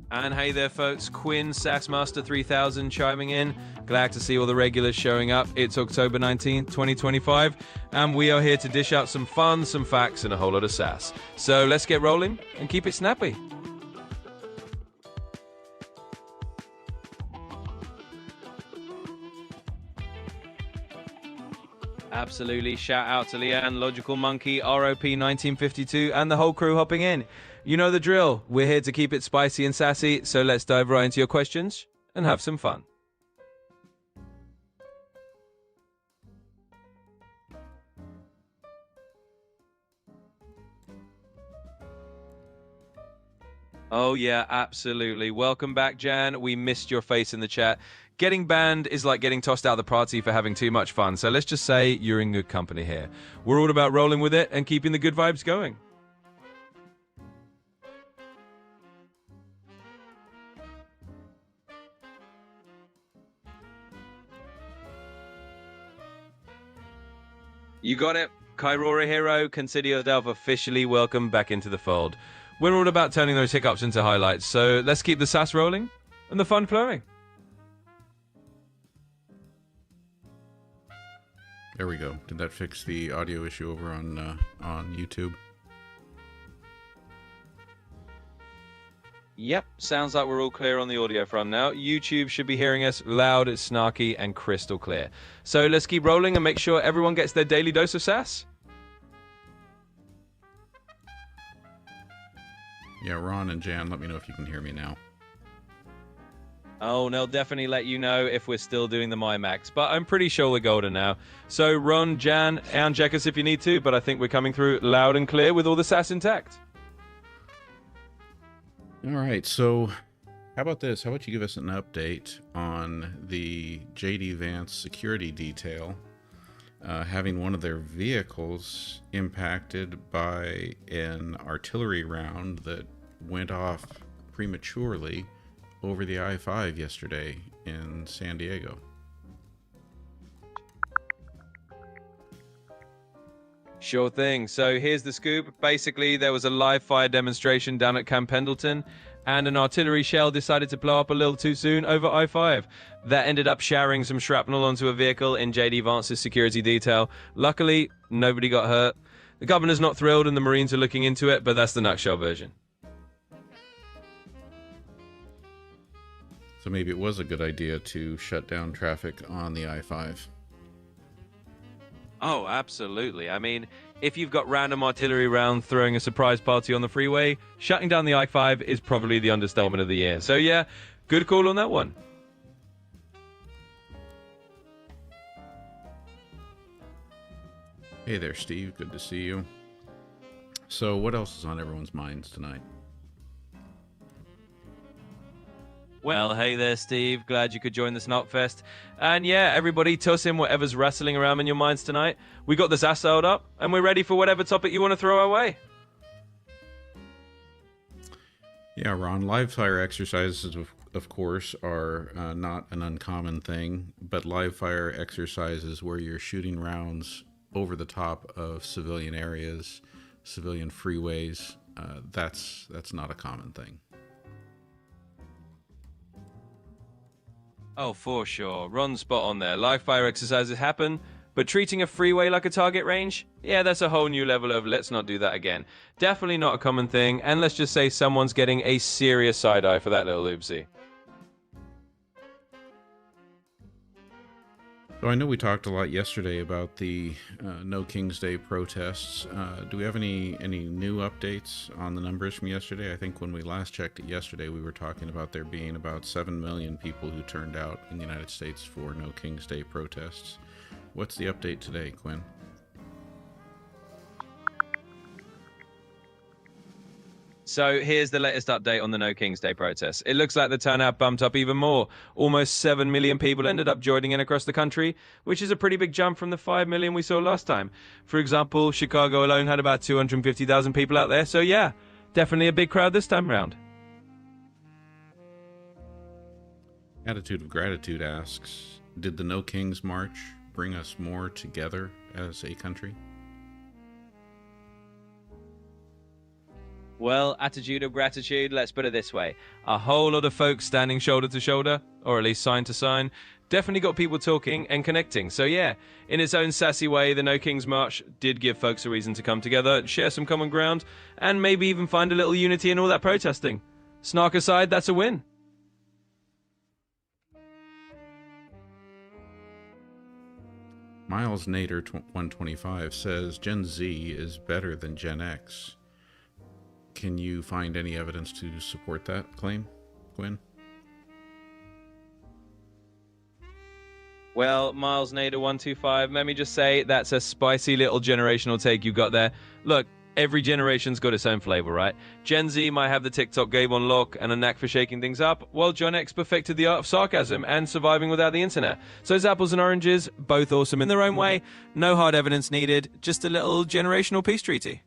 And hey there folks, Quinn SassMaster3000 chiming in. Glad to see all the regulars showing up. It's October 19th, 2025, and we are here to dish out some fun, some facts, and a whole lot of sass. So let's get rolling and keep it snappy. Absolutely. Shout out to Leanne, Logical Monkey, ROP 1952, and the whole crew hopping in. You know the drill. We're here to keep it spicy and sassy, so let's dive right into your questions and have some fun. Oh yeah, absolutely. Welcome back, Jan. We missed your face in the chat. Getting banned is like getting tossed out of the party for having too much fun, so let's just say you're in good company here. We're all about rolling with it and keeping the good vibes going. You got it. Kairora Hero, consider yourself officially welcome back into the fold. We're all about turning those hiccups into highlights, so let's keep the sass rolling and the fun flowing. There we go. Did that fix the audio issue over on YouTube? Yep, sounds like we're all clear on the audio front now. YouTube should be hearing us loud, snarky, and crystal clear. So let's keep rolling and make sure everyone gets their daily dose of sass. Yeah, Ron and Jan, let me know if you can hear me now. Oh, and they'll definitely let you know if we're still doing the MyMax, but I'm pretty sure we're golden now. So Ron, Jan, and check us if you need to, but I think we're coming through loud and clear with all the sass intact. All right, so how about this? How about you give us an update on the JD Vance security detail having one of their vehicles impacted by an artillery round that went off prematurely over the I-5 yesterday in San Diego. Sure thing. So here's the scoop. Basically, there was a live fire demonstration down at Camp Pendleton, and an artillery shell decided to blow up a little too soon over I-5. That ended up showering some shrapnel onto a vehicle in JD Vance's security detail. Luckily, nobody got hurt. The governor's not thrilled, and the Marines are looking into it, but that's the nutshell version. So maybe it was a good idea to shut down traffic on the I-5. Oh, absolutely. I mean, if you've got random artillery round throwing a surprise party on the freeway, shutting down the I-5 is probably the understatement of the year. So yeah, good call on that one. Hey there, Steve. Good to see you. So what else is on everyone's minds tonight? Well, hey there, Steve. Glad you could join the Snark Fest. And yeah, everybody, toss in whatever's wrestling around in your minds tonight. We got the sass dialed up, and we're ready for whatever topic you want to throw our way. Yeah, Ron, live fire exercises, of course, are not an uncommon thing, but live fire exercises where you're shooting rounds over the top of civilian areas, civilian freeways, that's not a common thing. Oh, for sure. Ron's spot on there. Live fire exercises happen, but treating a freeway like a target range? Yeah, that's a whole new level of let's not do that again. Definitely not a common thing, and let's just say someone's getting a serious side-eye for that little oopsie. So I know we talked a lot yesterday about the No King's Day protests. Do we have any new updates on the numbers from yesterday? I think when we last checked it yesterday, we were talking about there being about 7 million people who turned out in the United States for No King's Day protests. What's the update today, Quinn? So here's the latest update on the No King's Day protests. It looks like the turnout bumped up even more. Almost 7 million people ended up joining in across the country, which is a pretty big jump from the 5 million we saw last time. For example, Chicago alone had about 250,000 people out there, so yeah, definitely a big crowd this time around. Attitude of Gratitude asks, did the No Kings March bring us more together as a country? Well, attitude of gratitude, let's put it this way. A whole lot of folks standing shoulder to shoulder, or at least sign to sign, definitely got people talking and connecting. So yeah, in its own sassy way, the No King's March did give folks a reason to come together, share some common ground, and maybe even find a little unity in all that protesting. Snark aside, that's a win. Miles Nader 125 says Gen Z is better than Gen X. Can you find any evidence to support that claim, Quinn? Well, Miles Nader 125, let me just say that's a spicy little generational take you got there. Look, every generation's got its own flavor, right? Gen Z might have the TikTok game on lock and a knack for shaking things up, while Gen X perfected the art of sarcasm and surviving without the internet. So it's apples and oranges, both awesome in their own way. No hard evidence needed, just a little generational peace treaty.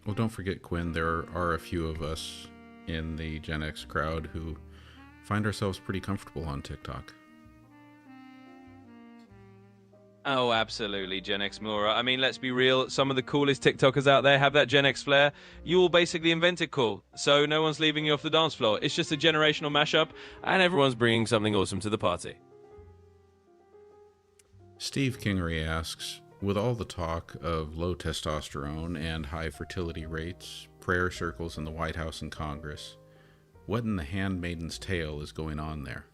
Well, don't forget, Quinn, there are a few of us in the Gen X crowd who find ourselves pretty comfortable on TikTok. Oh, absolutely, GenXplorer. I mean, let's be real. Some of the coolest TikTokers out there have that Gen X flair. You all basically invented cool, so no one's leaving you off the dance floor. It's just a generational mashup, and everyone's bringing something awesome to the party. Steve Kingery asks, with all the talk of low testosterone and high fertility rates, prayer circles in the White House and Congress, what in the Handmaid's Tale is going on there?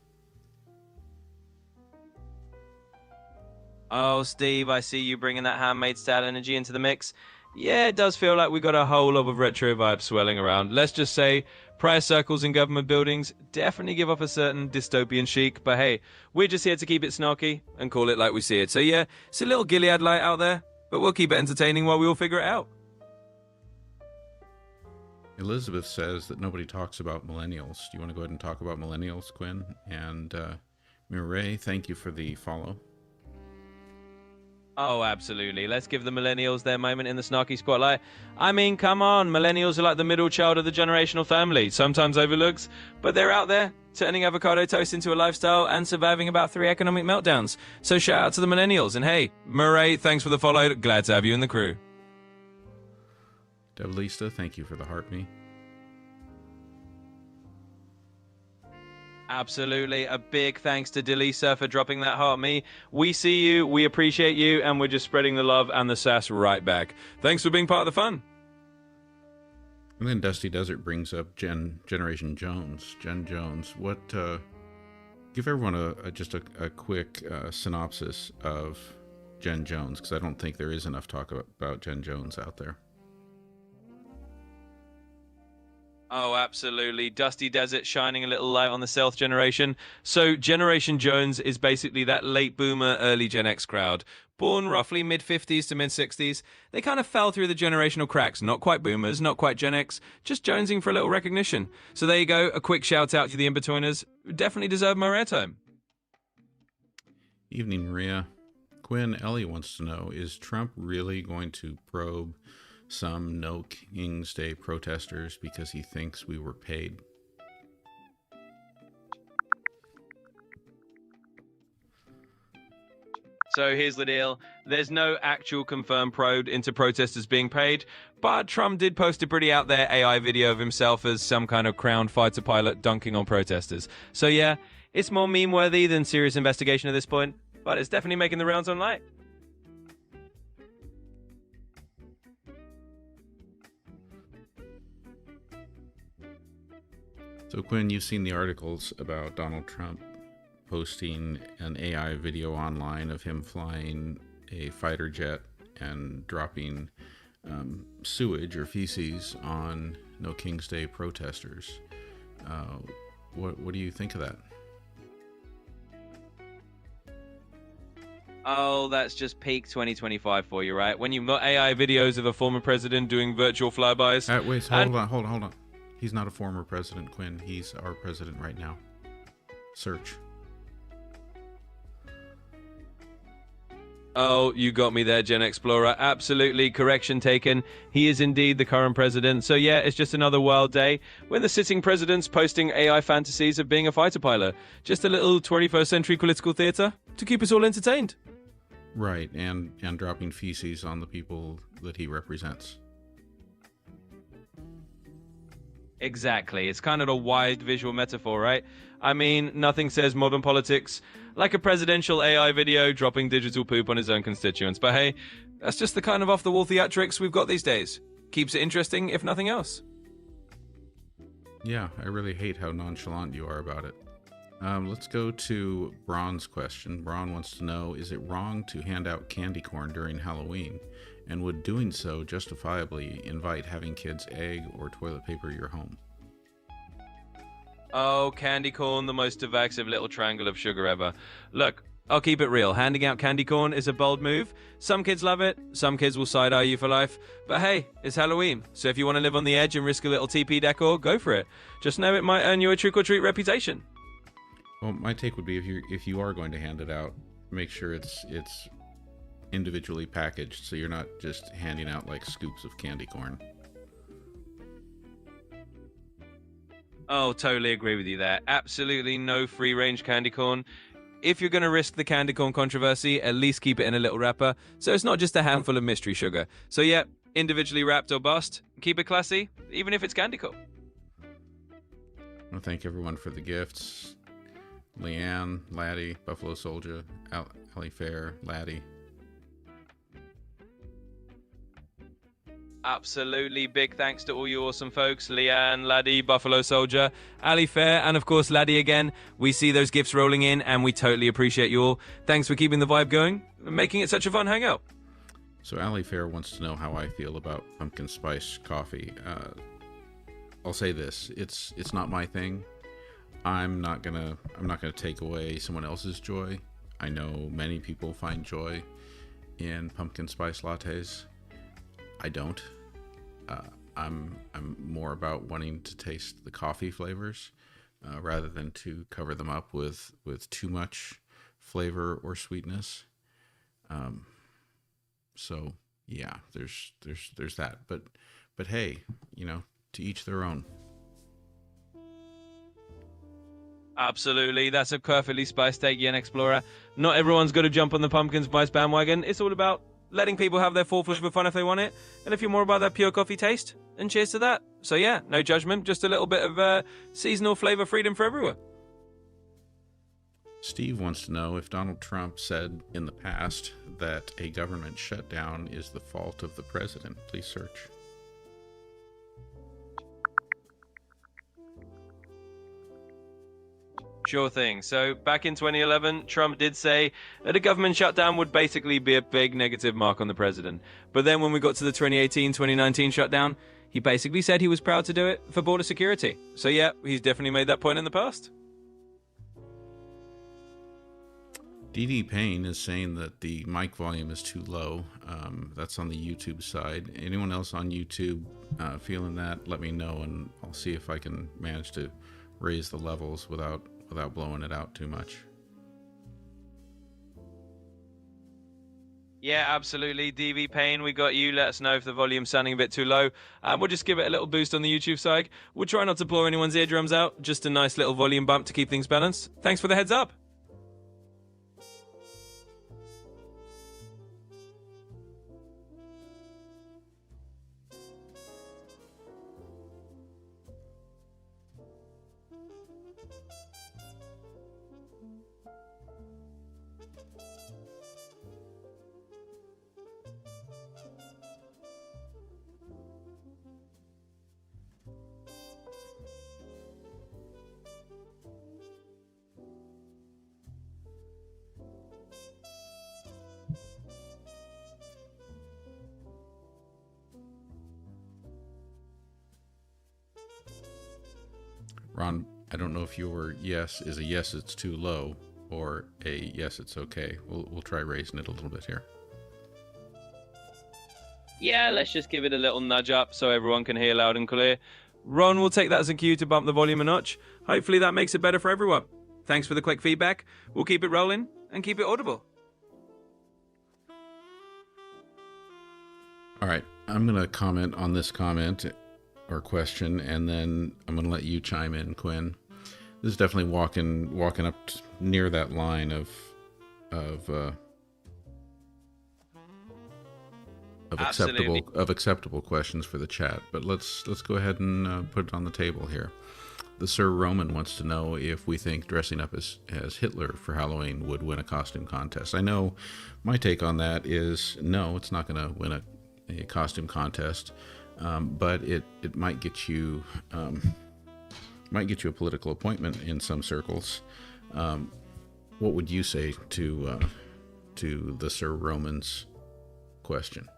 Oh, Steve, I see you bringing that Handmaid's Tale energy into the mix. Yeah, it does feel like we got a whole lot of retro vibes swelling around. Let's just say prayer circles in government buildings definitely give off a certain dystopian chic, but hey, we're just here to keep it snarky and call it like we see it. So yeah, it's a little Gilead light out there, but we'll keep it entertaining while we all figure it out. Elizabeth says that nobody talks about millennials. Do you want to go ahead and talk about millennials, Quinn? And Mireille, thank you for the follow. Oh, absolutely. Let's give the millennials their moment in the snarky spotlight. I mean, come on. Millennials are like the middle child of the generational family, sometimes overlooked, but they're out there turning avocado toast into a lifestyle and surviving about 3 economic meltdowns. So shout out to the millennials. And hey, Murray, thanks for the follow. Glad to have you in the crew. Devilista, thank you for the heart me. Absolutely. A big thanks to Delisa for dropping that heart me. We see you, we appreciate you, and we're just spreading the love and the sass right back. Thanks for being part of the fun. And then Dusty Desert brings up Generation Jones. Gen Jones. What, give everyone just a quick synopsis of Gen Jones, because I don't think there is enough talk about Gen Jones out there. Oh, absolutely. Dusty Desert shining a little light on the Stealth generation. So Generation Jones is basically that late boomer, early Gen X crowd. Born roughly mid-50s to mid-60s, they kind of fell through the generational cracks. Not quite boomers, not quite Gen X, just jonesing for a little recognition. So there you go, a quick shout out to the in-betweeners. Definitely deserve more airtime. Evening, Maria. Quinn, Ellie wants to know, is Trump really going to probe some No King's Day protesters because he thinks we were paid? So here's the deal. There's no actual confirmed probe into protesters being paid, but Trump did post a pretty out there AI video of himself as some kind of crowned fighter pilot dunking on protesters. So yeah, it's more meme worthy than serious investigation at this point, but it's definitely making the rounds online. So Quinn, you've seen the articles about Donald Trump posting an AI video online of him flying a fighter jet and dropping sewage or feces on No King's Day protesters. What do you think of that? Oh, that's just peak 2025 for you, right? When you've got AI videos of a former president doing virtual flybys. Wait, hold on. He's not a former president, Quinn. He's our president right now. Search. Oh, you got me there, GenXplorer. Absolutely, correction taken. He is indeed the current president. So yeah, it's just another wild day when the sitting president's posting AI fantasies of being a fighter pilot. Just a little 21st century political theater to keep us all entertained. Right, and dropping feces on the people that he represents. Exactly. It's kind of a wide visual metaphor, right? I mean, nothing says modern politics like a presidential AI video dropping digital poop on his own constituents. But hey, that's just the kind of off-the-wall theatrics we've got these days. Keeps it interesting, if nothing else. Yeah, I really hate how nonchalant you are about it. Let's go to Braun's question. Braun wants to know, is it wrong to hand out candy corn during Halloween? And would doing so justifiably invite having kids egg or toilet paper your home? Oh, candy corn, the most divisive little triangle of sugar ever. Look, I'll keep it real. Handing out candy corn is a bold move. Some kids love it. Some kids will side-eye you for life. But hey, it's Halloween. So if you want to live on the edge and risk a little TP decor, go for it. Just know it might earn you a trick-or-treat reputation. Well, my take would be if you are going to hand it out, make sure it's individually packaged, so you're not just handing out like scoops of candy corn. Oh, totally agree with you there. Absolutely no free-range candy corn. If you're going to risk the candy corn controversy, at least keep it in a little wrapper, so it's not just a handful of mystery sugar. So yeah, individually wrapped or bust. Keep it classy, even if it's candy corn. I want to thank everyone for the gifts. Leanne, Laddie, Buffalo Soldier, Ali Fair, Laddie. Absolutely. Big thanks to all you awesome folks. Leanne, Laddie, Buffalo Soldier, Ali Fair, and of course Laddie again. We see those gifts rolling in and we totally appreciate you all. Thanks for keeping the vibe going and making it such a fun hangout. So Ali Fair wants to know how I feel about pumpkin spice coffee. I'll say this, it's not my thing. I'm not gonna take away someone else's joy. I know many people find joy in pumpkin spice lattes. I don't. I'm more about wanting to taste the coffee flavors rather than to cover them up with too much flavor or sweetness. So yeah, there's that. But hey, to each their own. Absolutely, that's a perfectly spiced take, GenXplorer. Not everyone's got to jump on the pumpkin spice bandwagon. It's all about letting people have their full flavor fun if they want it. And if you're more about that pure coffee taste, then cheers to that. So yeah, no judgment, just a little bit of seasonal flavor freedom for everyone. Steve wants to know if Donald Trump said in the past that a government shutdown is the fault of the president. Please search. Sure thing. So back in 2011, Trump did say that a government shutdown would basically be a big negative mark on the president. But then when we got to the 2018-2019 shutdown, he basically said he was proud to do it for border security. So yeah, he's definitely made that point in the past. DD Payne is saying that the mic volume is too low. That's on the YouTube side. Anyone else on YouTube feeling that, let me know, and I'll see if I can manage to raise the levels without blowing it out too much. Yeah, absolutely. DV Payne, we got you. Let us know if the volume's sounding a bit too low. We'll just give it a little boost on the YouTube side. We'll try not to blow anyone's eardrums out. Just a nice little volume bump to keep things balanced. Thanks for the heads up. Ron, I don't know if your yes is a yes, it's too low, or a yes, it's okay. We'll try raising it a little bit here. Yeah, let's just give it a little nudge up so everyone can hear loud and clear. Ron will take that as a cue to bump the volume a notch. Hopefully that makes it better for everyone. Thanks for the quick feedback. We'll keep it rolling and keep it audible. All right, I'm going to comment on this comment or question, and then I'm going to let you chime in, Quinn. This is definitely walking up near that line of acceptable questions for the chat. But let's go ahead and put it on the table here. The Sir Roman wants to know if we think dressing up as Hitler for Halloween would win a costume contest. I know my take on that is no, it's not going to win a costume contest, but it might get you a political appointment in some circles. What would you say to the Sir Roman's question?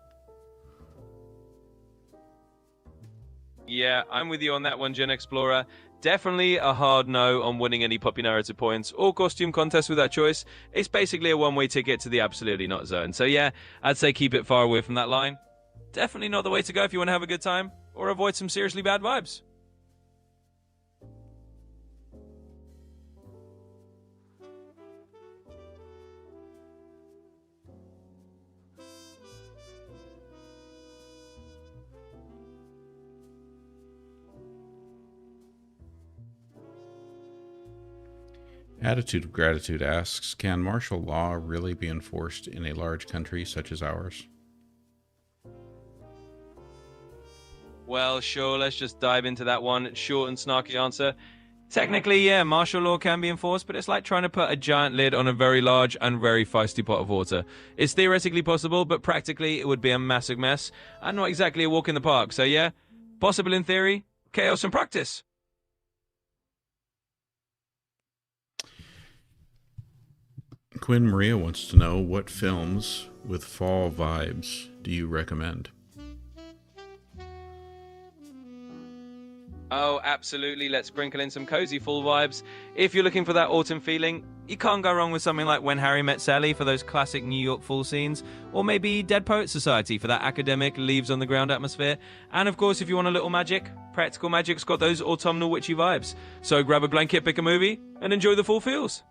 Yeah, I'm with you on that one, GenXplorer. Definitely a hard no on winning any popularity points or costume contests with that choice. It's basically a one-way ticket to the absolutely not zone. So yeah, I'd say keep it far away from that line. Definitely not the way to go if you want to have a good time or avoid some seriously bad vibes. Attitude of Gratitude asks, can martial law really be enforced in a large country such as ours? Well, sure, let's just dive into that one. Short and snarky answer. Technically, yeah, martial law can be enforced, but it's like trying to put a giant lid on a very large and very feisty pot of water. It's theoretically possible, but practically it would be a massive mess and not exactly a walk in the park. So yeah, possible in theory, chaos in practice. Quinn Maria wants to know, what films with fall vibes do you recommend? Oh, absolutely. Let's sprinkle in some cozy fall vibes. If you're looking for that autumn feeling, you can't go wrong with something like When Harry Met Sally for those classic New York fall scenes, or maybe Dead Poets Society for that academic, leaves on the ground atmosphere. And of course, if you want a little magic, Practical Magic's got those autumnal witchy vibes. So grab a blanket, pick a movie, and enjoy the fall feels.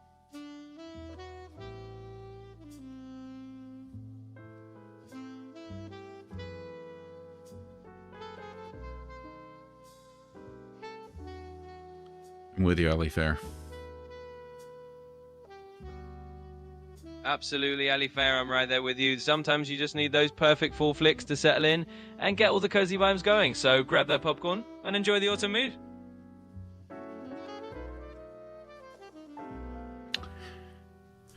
I'm with you, Ali Fair. Absolutely, Ali Fair, I'm right there with you. Sometimes you just need those perfect fall flicks to settle in and get all the cozy vibes going. So grab that popcorn and enjoy the autumn mood.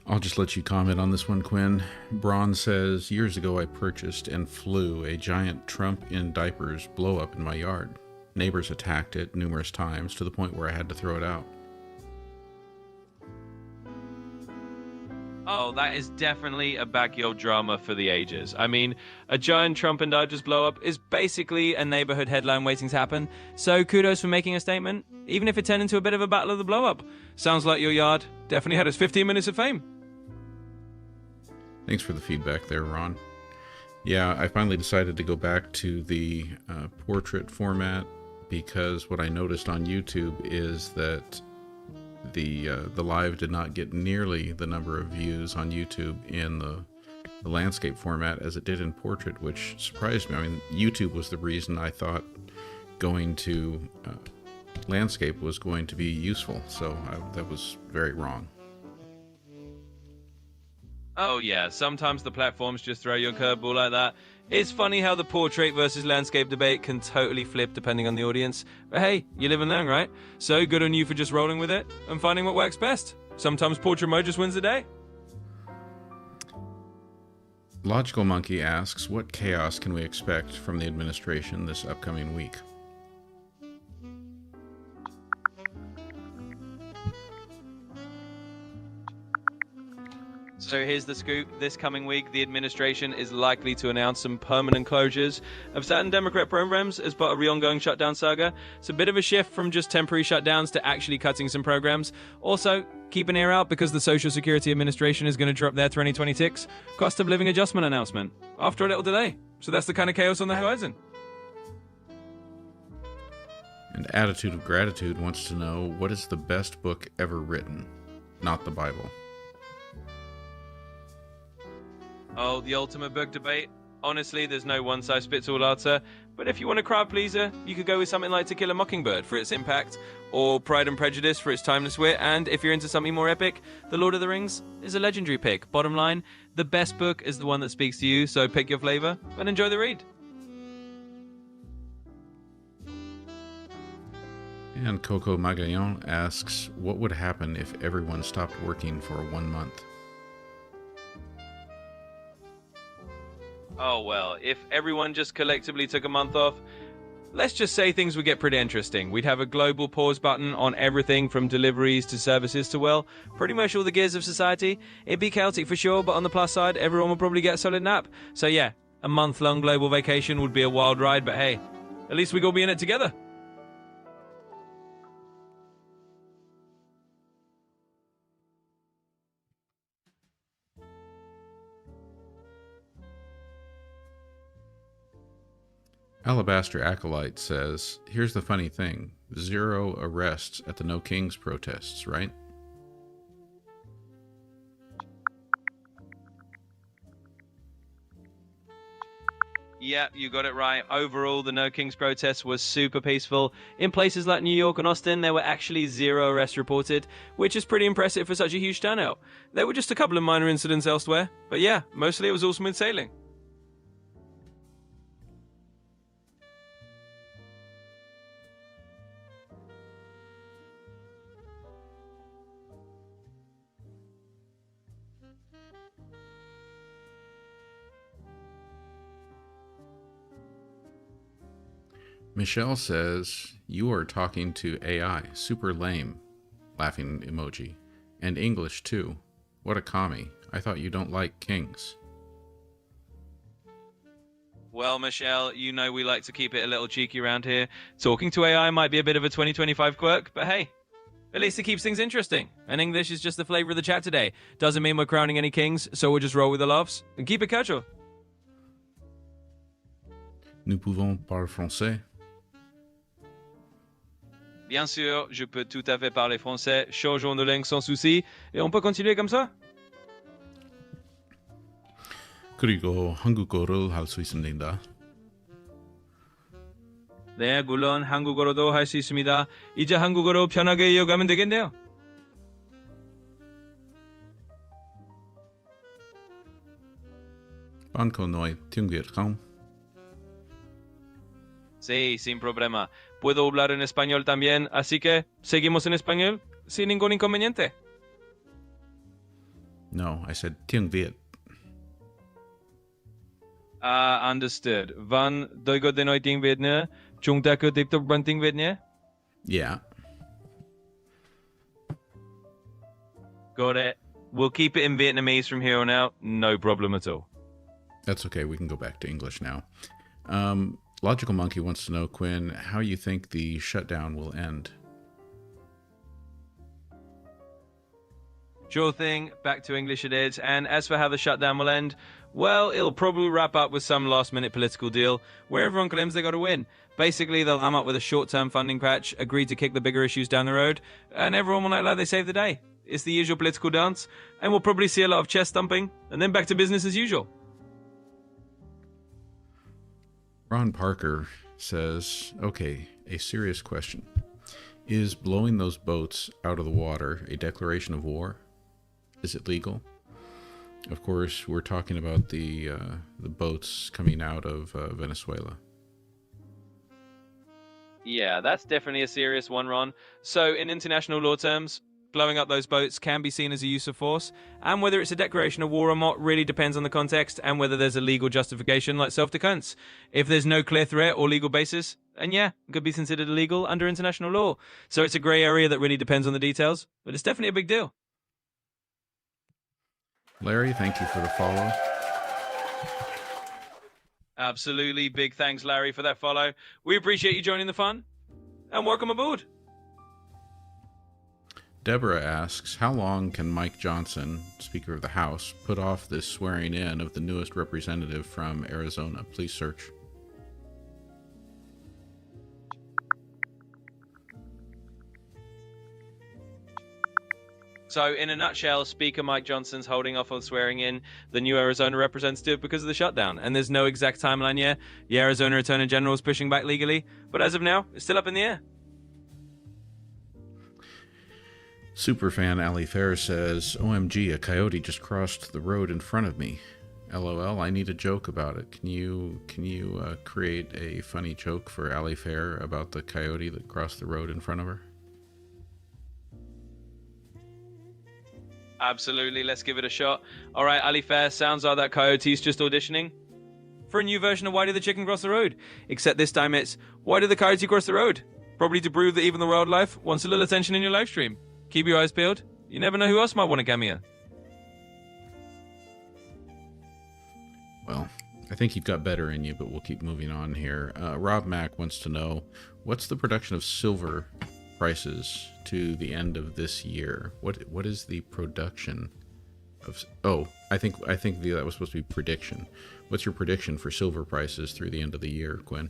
I'll just let you comment on this one, Quinn. Braun says, years ago I purchased and flew a giant Trump in diapers blow up in my yard. Neighbors attacked it numerous times to the point where I had to throw it out. Oh, that is definitely a backyard drama for the ages. I mean, a giant Trump and Dodgers blow up is basically a neighborhood headline waiting to happen. So kudos for making a statement, even if it turned into a bit of a battle of the blow up. Sounds like your yard definitely had its 15 minutes of fame. Thanks for the feedback there, Ron. Yeah, I finally decided to go back to the portrait format, because what I noticed on YouTube is that the live did not get nearly the number of views on YouTube in the landscape format as it did in portrait, which surprised me. I mean, YouTube was the reason I thought going to landscape was going to be useful, so that was very wrong. Oh yeah, sometimes the platforms just throw you a curveball like that. It's funny how the portrait versus landscape debate can totally flip depending on the audience. But hey, you live and learn, right? So good on you for just rolling with it and finding what works best. Sometimes portrait mode just wins the day. Logical Monkey asks, what chaos can we expect from the administration this upcoming week? So here's the scoop. This coming week, the administration is likely to announce some permanent closures of certain Democrat programs as part of the ongoing shutdown saga. It's a bit of a shift from just temporary shutdowns to actually cutting some programs. Also, keep an ear out because the Social Security Administration is going to drop their 2026 cost of living adjustment announcement after a little delay. So that's the kind of chaos on the horizon. And Attitude of Gratitude wants to know, what is the best book ever written? Not the Bible. Oh, the ultimate book debate. Honestly, there's no one-size-fits-all answer. But if you want a crowd pleaser, you could go with something like To Kill a Mockingbird for its impact, or Pride and Prejudice for its timeless wit, and if you're into something more epic, The Lord of the Rings is a legendary pick. Bottom line, the best book is the one that speaks to you, so pick your flavor and enjoy the read. And Coco Magallon asks, what would happen if everyone stopped working for 1 month? Oh, well, if everyone just collectively took a month off, let's just say things would get pretty interesting. We'd have a global pause button on everything from deliveries to services to, well, pretty much all the gears of society. It'd be chaotic for sure, but on the plus side, everyone would probably get a solid nap. So yeah, a month-long global vacation would be a wild ride, but hey, at least we'd all be in it together. Alabaster Acolyte says, here's the funny thing. 0 arrests at the No Kings protests, right? Yeah, you got it right. Overall, the No Kings protests was super peaceful. In places like New York and Austin, there were actually 0 arrests reported, which is pretty impressive for such a huge turnout. There were just a couple of minor incidents elsewhere, but yeah, mostly it was all smooth sailing. Michelle says, you are talking to AI. Super lame. Laughing emoji. And English, too. What a commie. I thought you don't like kings. Well, Michelle, you know we like to keep it a little cheeky around here. Talking to AI might be a bit of a 2025 quirk, but hey, at least it keeps things interesting. And English is just the flavor of the chat today. Doesn't mean we're crowning any kings, so we'll just roll with the laughs and keep it casual. Nous pouvons parler français. Bien sûr, je peux tout à fait parler français. Changeons de langue sans souci. Et on peut continuer comme ça? 그리고 한국어를 할 수 있습니다. 네, 물론 한국어로도 할 수 있습니다. 이제 한국어로 편하게 이어가면 되겠네요. Bạn có nói tiếng Việt không? Sí, sin problema. Puedo hablar en español también, así que seguimos en español sin ningún inconveniente. No, I said tiếng Việt. Understood. Van doigo de noi tiếng Việt nữa. Chúng ta cứ tiếp tục bằng tiếng Việt nhé. Yeah. Got it. We'll keep it in Vietnamese from here on out. No problem at all. That's okay. We can go back to English now. Logical Monkey wants to know, Quinn, how you think the shutdown will end. Sure thing. Back to English it is. And as for how the shutdown will end, well, it'll probably wrap up with some last-minute political deal where everyone claims they got to win. Basically, they'll come up with a short-term funding patch, agree to kick the bigger issues down the road, and everyone will act like they saved the day. It's the usual political dance, and we'll probably see a lot of chest thumping, and then back to business as usual. Ron Parker says, okay, a serious question. Is blowing those boats out of the water a declaration of war? Is it legal? Of course, we're talking about the boats coming out of Venezuela. Yeah, that's definitely a serious one, Ron. So, in international law terms, blowing up those boats can be seen as a use of force, and whether it's a declaration of war or not really depends on the context and whether there's a legal justification like self-defense. If there's no clear threat or legal basis, then yeah, it could be considered illegal under international law. So it's a grey area that really depends on the details, but it's definitely a big deal. Larry, thank you for the follow. Absolutely. Big thanks, Larry, for that follow. We appreciate you joining the fun, and welcome aboard. Deborah asks, how long can Mike Johnson, Speaker of the House, put off this swearing in of the newest representative from Arizona? Please search. So, in a nutshell, Speaker Mike Johnson's holding off on swearing in the new Arizona representative because of the shutdown. And there's no exact timeline yet. The Arizona Attorney General is pushing back legally, but as of now, it's still up in the air. Superfan Ali Fair says, OMG, a coyote just crossed the road in front of me. LOL, I need a joke about it. Can you create a funny joke for Ali Fair about the coyote that crossed the road in front of her? Absolutely, let's give it a shot. All right, Ali Fair, sounds like that coyote's just auditioning for a new version of Why Did the Chicken Cross the Road? Except this time it's, why did the coyote cross the road? Probably to prove that even the wildlife wants a little attention in your live stream. Keep your eyes peeled. You never know who else might want a cameo. Well, I think you've got better in you, but we'll keep moving on here. Rob Mack wants to know, what's the production of silver prices to the end of this year? What is the production of... Oh, I think that was supposed to be prediction. What's your prediction for silver prices through the end of the year, Quinn?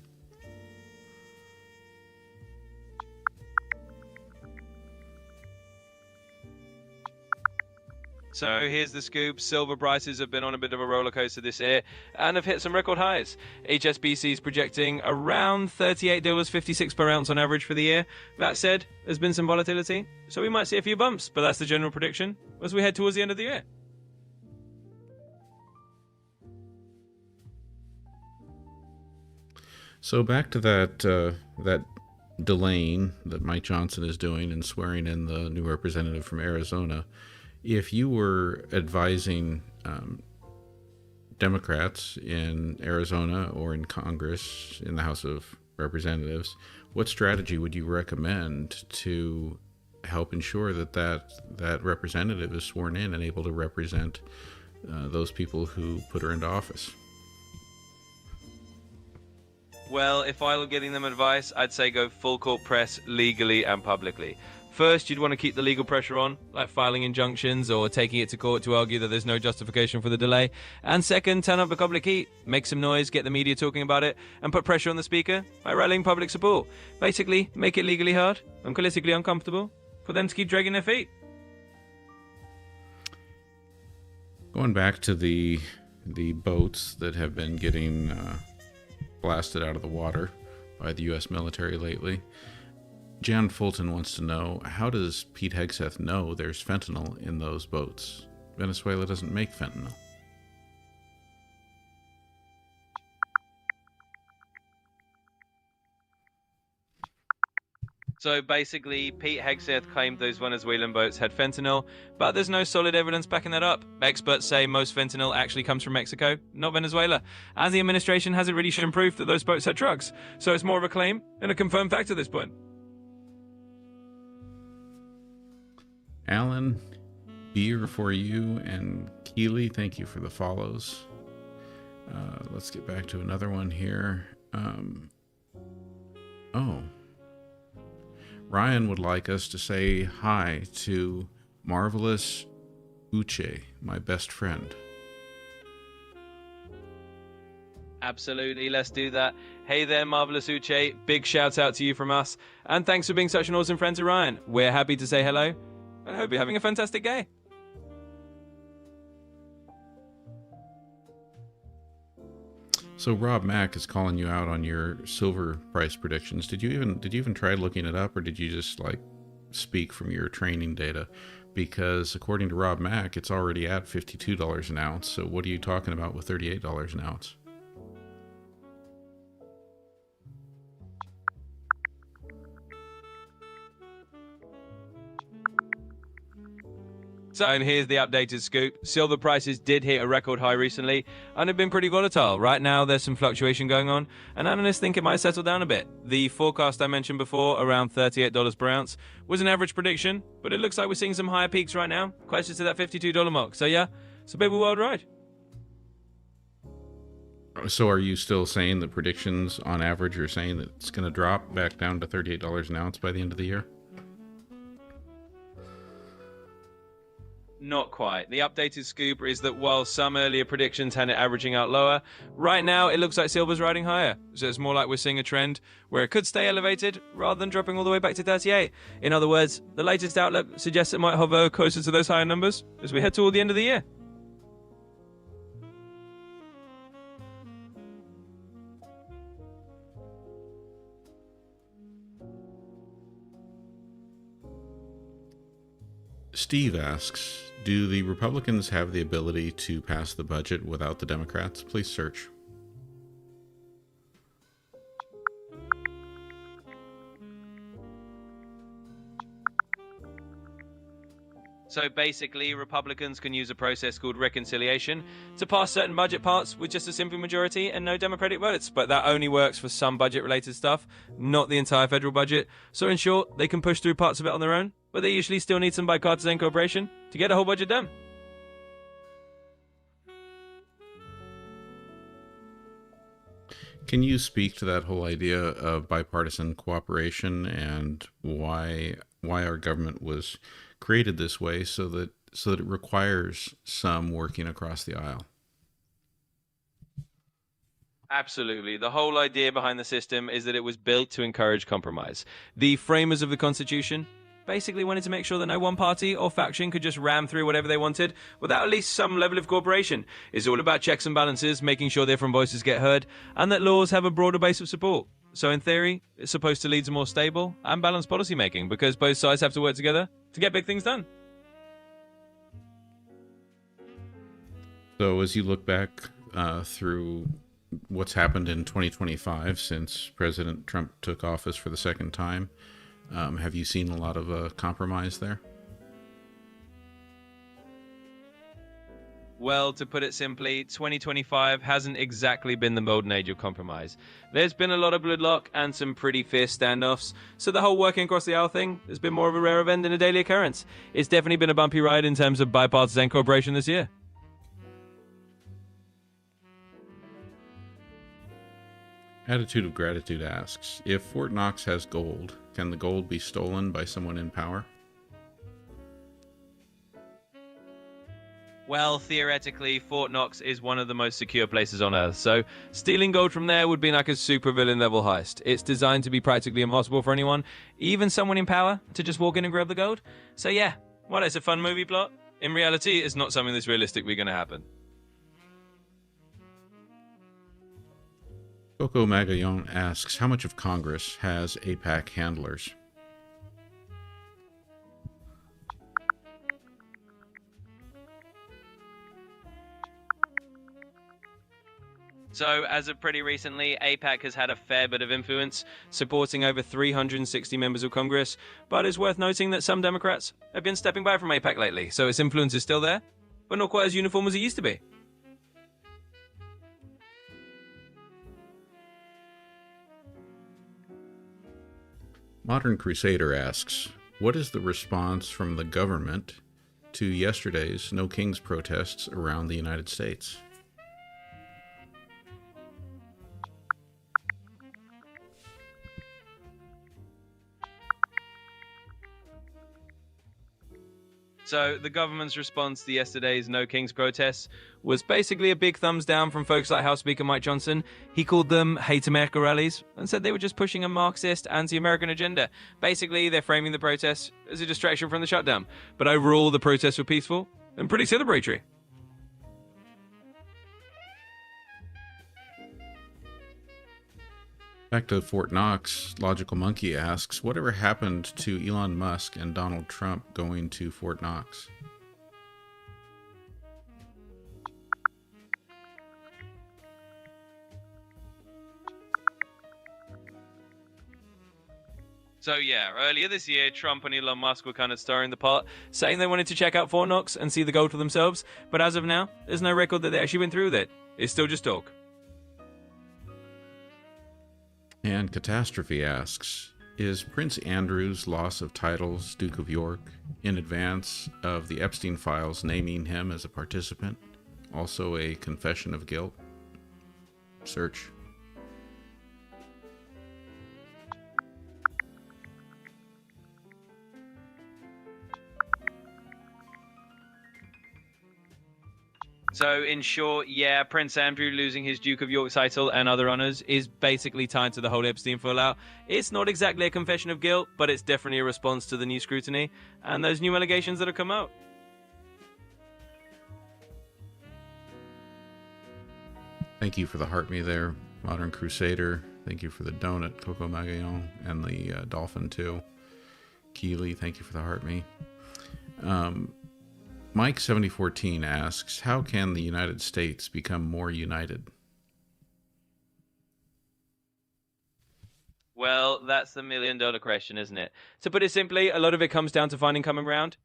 So here's the scoop. Silver prices have been on a bit of a roller coaster this year and have hit some record highs. HSBC is projecting around $38.56 per ounce on average for the year. That said, there's been some volatility, so we might see a few bumps, but that's the general prediction as we head towards the end of the year. So back to that delaying that Mike Johnson is doing and swearing in the new representative from Arizona. If you were advising Democrats in Arizona or in Congress, in the House of Representatives, what strategy would you recommend to help ensure that representative is sworn in and able to represent those people who put her into office? Well, if I were getting them advice, I'd say go full court press legally and publicly. First, you'd want to keep the legal pressure on, like filing injunctions or taking it to court to argue that there's no justification for the delay. And second, turn up the public heat, make some noise, get the media talking about it, and put pressure on the speaker by rallying public support. Basically, make it legally hard and politically uncomfortable for them to keep dragging their feet. Going back to the boats that have been getting blasted out of the water by the U.S. military lately, Jan Fulton wants to know, how does Pete Hegseth know there's fentanyl in those boats? Venezuela doesn't make fentanyl. So basically, Pete Hegseth claimed those Venezuelan boats had fentanyl, but there's no solid evidence backing that up. Experts say most fentanyl actually comes from Mexico, not Venezuela, as the administration hasn't really shown proof that those boats had drugs. So it's more of a claim and a confirmed fact at this point. Alan, beer for you, and Keely, thank you for the follows. Let's get back to another one here. Ryan would like us to say hi to Marvelous Uche, my best friend. Absolutely, let's do that. Hey there, Marvelous Uche. Big shout out to you from us. And thanks for being such an awesome friend to Ryan. We're happy to say hello. I hope you're having a fantastic day. So Rob Mack is calling you out on your silver price predictions. Did you even try looking it up, or did you just like speak from your training data? Because according to Rob Mack, it's already at $52 an ounce. So what are you talking about with $38 an ounce? So, and here's the updated scoop. Silver prices did hit a record high recently and have been pretty volatile. Right now, there's some fluctuation going on, and analysts think it might settle down a bit. The forecast I mentioned before, around $38 per ounce, was an average prediction, but it looks like we're seeing some higher peaks right now, closer to that $52 mark. So yeah, So big world ride. So are you still saying the predictions on average are saying that it's going to drop back down to $38 an ounce by the end of the year? Not quite. The updated scoop is that while some earlier predictions had it averaging out lower, right now it looks like silver's riding higher. So it's more like we're seeing a trend where it could stay elevated rather than dropping all the way back to 38. In other words, the latest outlook suggests it might hover closer to those higher numbers as we head toward the end of the year. Steve asks, do the Republicans have the ability to pass the budget without the Democrats? Please search. So basically, Republicans can use a process called reconciliation to pass certain budget parts with just a simple majority and no Democratic votes. But that only works for some budget-related stuff, not the entire federal budget. So in short, they can push through parts of it on their own, but they usually still need some bipartisan cooperation to get a whole budget done. Can you speak to that whole idea of bipartisan cooperation and why our government was created this way so that it requires some working across the aisle? Absolutely. The whole idea behind the system is that it was built to encourage compromise. The framers of the Constitution basically wanted to make sure that no one party or faction could just ram through whatever they wanted without at least some level of cooperation. It's all about checks and balances, making sure different voices get heard, and that laws have a broader base of support. So in theory, it's supposed to lead to more stable and balanced policymaking because both sides have to work together to get big things done. So as you look back through what's happened in 2025 since President Trump took office for the second time, have you seen a lot of compromise there? Well, to put it simply, 2025 hasn't exactly been the golden age of compromise. There's been a lot of gridlock and some pretty fierce standoffs, so the whole working across the aisle thing has been more of a rare event than a daily occurrence. It's definitely been a bumpy ride in terms of bipartisan cooperation this year. Attitude of Gratitude asks, if Fort Knox has gold, can the gold be stolen by someone in power? Well, theoretically, Fort Knox is one of the most secure places on Earth, so stealing gold from there would be like a supervillain level heist. It's designed to be practically impossible for anyone, even someone in power, to just walk in and grab the gold. So yeah, well, it's a fun movie plot. In reality, it's not something that's realistically going to happen. Coco Magallon asks, how much of Congress has APAC handlers? So, as of pretty recently, AIPAC has had a fair bit of influence, supporting over 360 members of Congress, but it's worth noting that some Democrats have been stepping back from AIPAC lately, so its influence is still there, but not quite as uniform as it used to be. Modern Crusader asks, what is the response from the government to yesterday's No Kings protests around the United States? So the government's response to yesterday's No Kings protests was basically a big thumbs down from folks like House Speaker Mike Johnson. He called them hate America rallies and said they were just pushing a Marxist, anti-American agenda. Basically, they're framing the protests as a distraction from the shutdown. But overall, the protests were peaceful and pretty celebratory. Back to Fort Knox, Logical Monkey asks, whatever happened to Elon Musk and Donald Trump going to Fort Knox? So yeah, earlier this year, Trump and Elon Musk were kind of stirring the pot, saying they wanted to check out Fort Knox and see the gold for themselves. But as of now, there's no record that they actually went through with it. It's still just talk. And Catastrophe asks, Is Prince Andrew's loss of titles Duke of York in advance of the Epstein files naming him as a participant also a confession of guilt? Search. So, in short, yeah, Prince Andrew losing his Duke of York title and other honors is basically tied to the whole Epstein fallout. It's not exactly a confession of guilt, but it's definitely a response to the new scrutiny and those new allegations that have come out. Thank you for the heart me there, Modern Crusader. Thank you for the donut, Coco Magallon, and the dolphin too. Keely, thank you for the heart me. Mike7014 asks, how can the United States become more united? Well, that's the million-dollar question, isn't it? To put it simply, a lot of it comes down to finding common ground,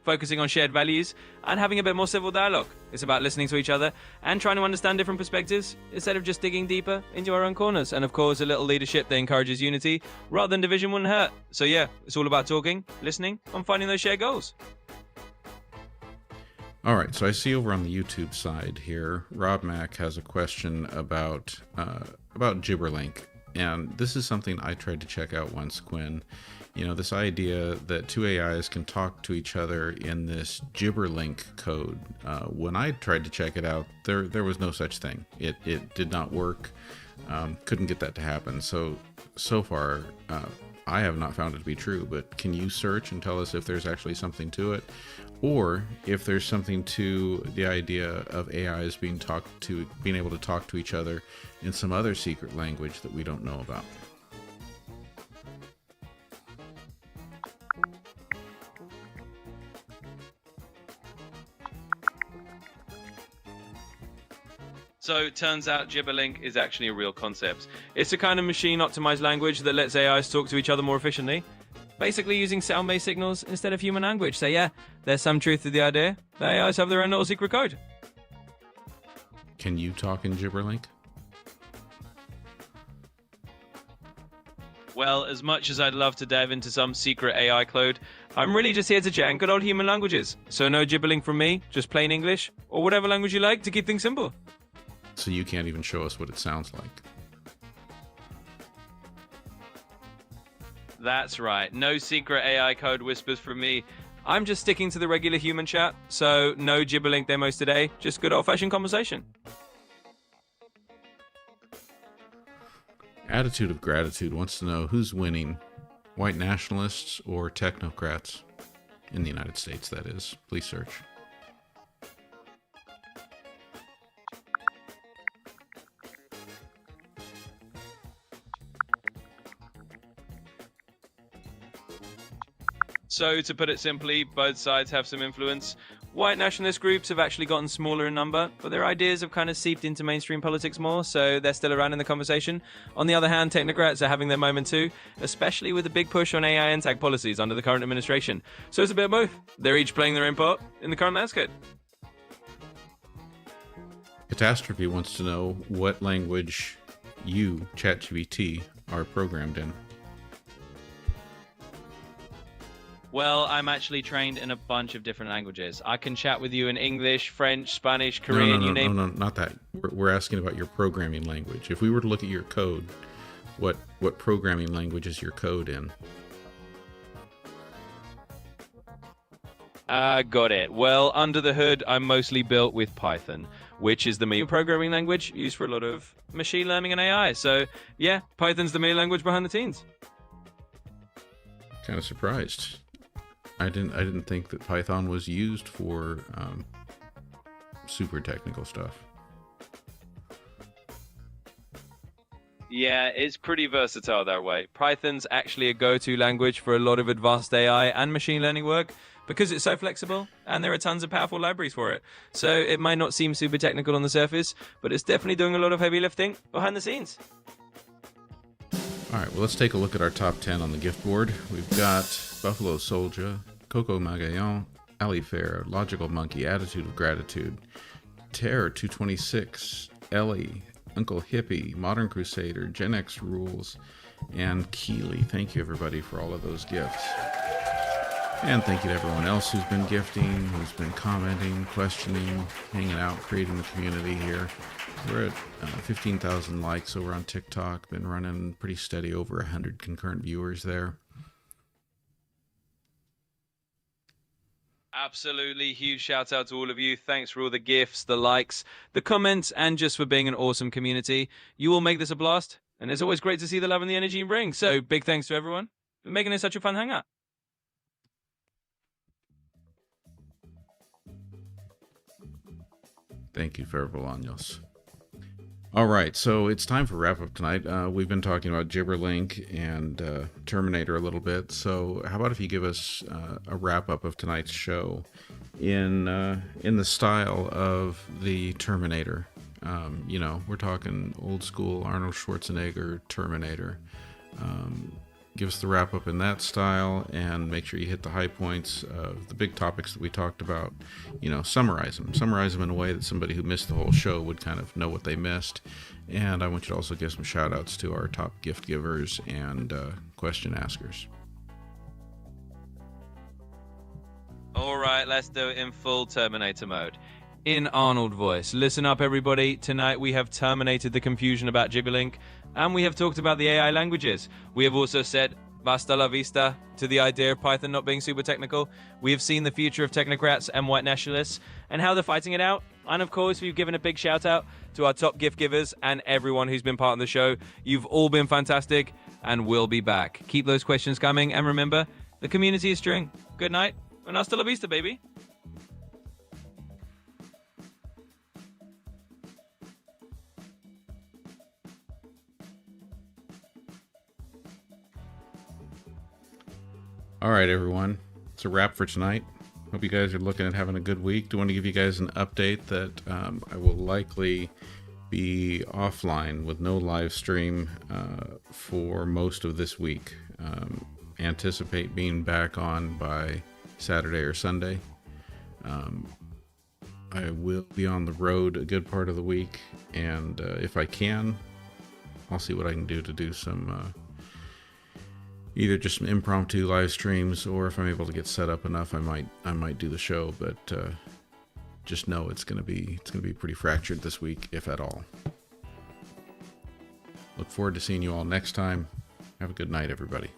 focusing on shared values, and having a bit more civil dialogue. It's about listening to each other and trying to understand different perspectives instead of just digging deeper into our own corners. And of course, a little leadership that encourages unity rather than division wouldn't hurt. So yeah, it's all about talking, listening, and finding those shared goals. All right, so I see over on the YouTube side here, Rob Mack has a question about Gibberlink, and this is something I tried to check out once, Quinn. You know, this idea that two AIs can talk to each other in this Gibberlink code. When I tried to check it out, there was no such thing. It did not work. Couldn't get that to happen. So far, I have not found it to be true. But can you search and tell us if there's actually something to it? Or if there's something to the idea of AIs being able to talk to each other in some other secret language that we don't know about. So it turns out Gibberlink is actually a real concept. It's a kind of machine-optimized language that lets AIs talk to each other more efficiently, basically using sound-based signals instead of human language. So yeah, there's some truth to the idea that AIs have their own little secret code. Can you talk in Gibberlink? Well, as much as I'd love to dive into some secret AI code, I'm really just here to chat in good old human languages. So no Gibberlink from me, just plain English, or whatever language you like to keep things simple. So you can't even show us what it sounds like. That's right. No secret AI code whispers from me. I'm just sticking to the regular human chat, so no Gibberlink demos today, just good old-fashioned conversation. Attitude of Gratitude wants to know who's winning, white nationalists or technocrats? In the United States, that is. Please search. So, to put it simply, both sides have some influence. White nationalist groups have actually gotten smaller in number, but their ideas have kind of seeped into mainstream politics more, so they're still around in the conversation. On the other hand, technocrats are having their moment too, especially with the big push on AI and tech policies under the current administration. So it's a bit of both. They're each playing their own part in the current landscape. Catastrophe wants to know what language you, ChatGPT, are programmed in. Well, I'm actually trained in a bunch of different languages. I can chat with you in English, French, Spanish, Korean, you name it. No, not that. We're asking about your programming language. If we were to look at your code, what programming language is your code in? Got it. Well, under the hood, I'm mostly built with Python, which is the main programming language used for a lot of machine learning and AI. So, yeah, Python's the main language behind the scenes. Kind of surprised. I didn't think that Python was used for super technical stuff. Yeah, it's pretty versatile that way. Python's actually a go-to language for a lot of advanced AI and machine learning work because it's so flexible and there are tons of powerful libraries for it. So it might not seem super technical on the surface, but it's definitely doing a lot of heavy lifting behind the scenes. All right, well, let's take a look at our top 10 on the gift board. We've got Buffalo Soldier, Coco Magallon, Ali Fair, Logical Monkey, Attitude of Gratitude, Terror 226, Ellie, Uncle Hippie, Modern Crusader, Gen X Rules, and Keely. Thank you, everybody, for all of those gifts. And thank you to everyone else who's been gifting, who's been commenting, questioning, hanging out, creating the community here. We're at 15,000 likes over on TikTok. Been running pretty steady, over 100 concurrent viewers there. Absolutely. Huge shout out to all of you. Thanks for all the gifts, the likes, the comments, and just for being an awesome community. You all make this a blast, and it's always great to see the love and the energy you bring. So big thanks to everyone for making it such a fun hangout. Thank you, Ferbolanos. All right, so it's time for wrap up tonight. We've been talking about Gibberlink and Terminator a little bit. So how about if you give us a wrap up of tonight's show in the style of the Terminator? You know, we're talking old school Arnold Schwarzenegger Terminator. Give us the wrap up in that style, and make sure you hit the high points of the big topics that we talked about. You know, summarize them in a way that somebody who missed the whole show would kind of know what they missed. And I want you to also give some shout outs to our top gift givers and question askers. All right, let's do it in full Terminator mode. In Arnold voice. Listen up, everybody. Tonight we have terminated the confusion about Gibberlink, and we have talked about the AI languages. We have also said basta la vista to the idea of Python not being super technical. We have seen the future of technocrats and white nationalists and how they're fighting it out. And of course, we've given a big shout out to our top gift givers and everyone who's been part of the show. You've all been fantastic, and we'll be back. Keep those questions coming, and remember, the community is string. Good night, and hasta la vista, baby. All right, everyone. It's a wrap for tonight. Hope you guys are looking at having a good week. Do want to give you guys an update that I will likely be offline with no live stream for most of this week. Anticipate being back on by Saturday or Sunday. I will be on the road a good part of the week, and if I can, I'll see what I can do to do some either just some impromptu live streams, or if I'm able to get set up enough, I might do the show. But just know it's gonna be pretty fractured this week, if at all. Look forward to seeing you all next time. Have a good night, everybody.